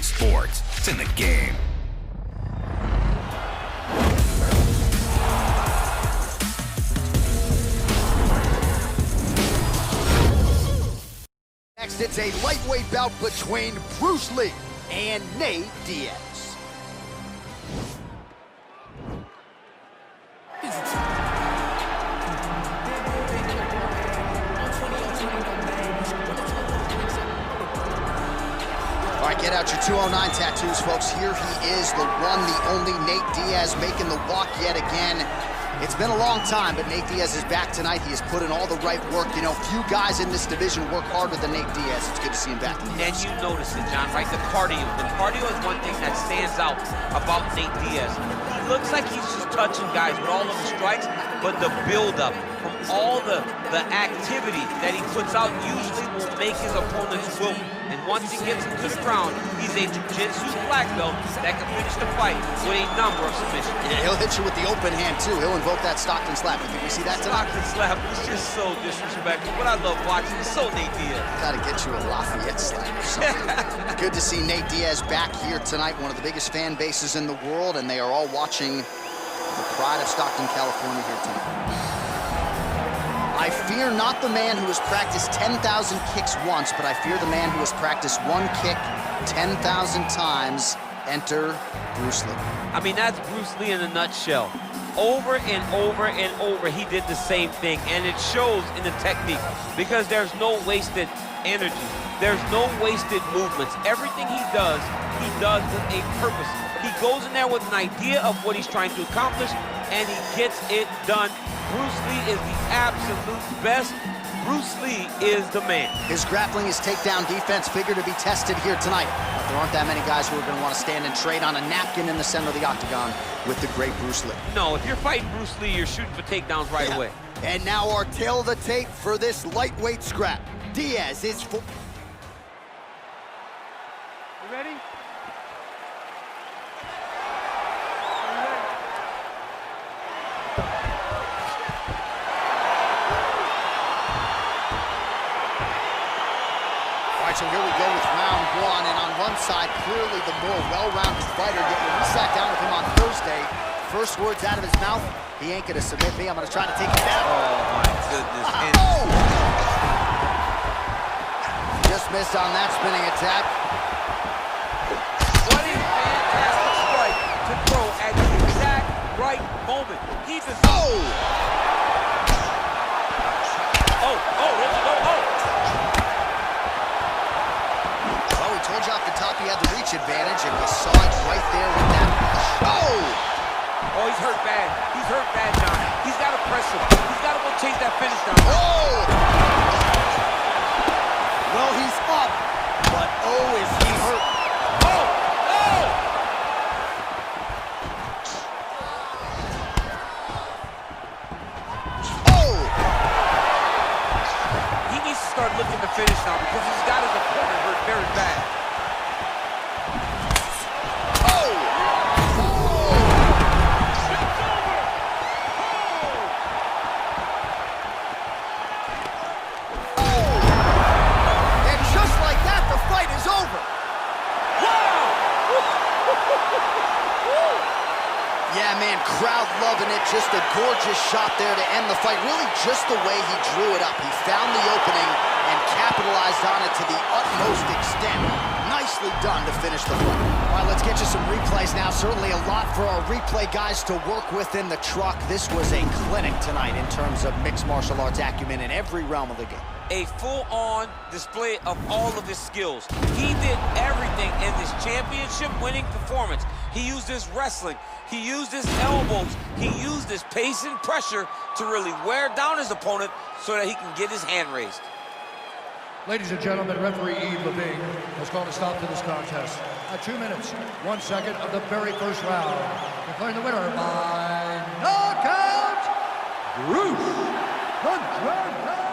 UFC sports. It's in the game. Next, it's a lightweight bout between Bruce Lee and Nate Diaz. All right, get out your 209 tattoos, folks. Here he is, the one, the only Nate Diaz, making the walk yet again. It's been a long time, but Nate Diaz is back tonight. He has put in all the right work. You know, few guys in this division work harder than Nate Diaz. It's good to see him back. And you notice it, John, right? The cardio. The cardio is one thing that stands out about Nate Diaz. He looks like he's just touching guys with all of the strikes, but the build-up from all the activity that he puts out usually will make his opponents wilt. And once he gets him to the ground, he's a jiu-jitsu black belt that can finish the fight with a number of submissions. Yeah, he'll hit you with the open hand, too. He'll invoke that Stockton slap. You think we see that tonight? Stockton slap is just so disrespectful. What I love watching is so Nate Diaz. Gotta get you a Lafayette slap or something. Good to see Nate Diaz back here tonight, one of the biggest fan bases in the world, and they are all watching the pride of Stockton, California here tonight. I fear not the man who has practiced 10,000 kicks once, but I fear the man who has practiced one kick 10,000 times. Enter Bruce Lee. I mean, that's Bruce Lee in a nutshell. Over and over and over, he did the same thing, and it shows in the technique because there's no wasted energy. There's no wasted movements. Everything he does with a purpose. He goes in there with an idea of what he's trying to accomplish, and he gets it done. Bruce Lee is the absolute best. Bruce Lee is the man. His grappling, his takedown defense figure to be tested here tonight. But there aren't that many guys who are going to want to stand and trade on a napkin in the center of the octagon with the great Bruce Lee. No, if you're fighting Bruce Lee, you're shooting for takedowns right away. And now our tail of the tape for this lightweight scrap. Diaz is full. You ready? So here we go with round one, and on one side, clearly the more well-rounded fighter. Yet when we sat down with him on Thursday, first words out of his mouth, he ain't gonna submit me, I'm gonna try to take him down. Oh my goodness. Oh! Just missed on that spinning attack. What a fantastic strike to throw at the exact right moment. He's a... Oh! Told you off the top he had the reach advantage, and you saw it right there with that. Oh! Oh, he's hurt bad. He's hurt bad, John. He's got to press him. He's got to go chase that finish down. Oh! Well, he's up, but oh, is he hurt. Oh! Oh! Oh! He needs to start looking to finish now because he's got his opponent hurt very bad. Yeah, man, crowd loving it. Just a gorgeous shot there to end the fight. Really just the way he drew it up. He found the opening and capitalized on it to the utmost extent. Nicely done to finish the fight. All right, let's get you some replays now. Certainly a lot for our replay guys to work with in the truck. This was a clinic tonight in terms of mixed martial arts acumen in every realm of the game. A full-on display of all of his skills. He did everything in this championship-winning performance. He used his wrestling, he used his elbows, he used his pace and pressure to really wear down his opponent so that he can get his hand raised. Ladies and gentlemen, referee Yves Levine has called a stop to this contest at 2 minutes, 1 second of the very first round. Declaring the winner by knockout, Bruce the Dragon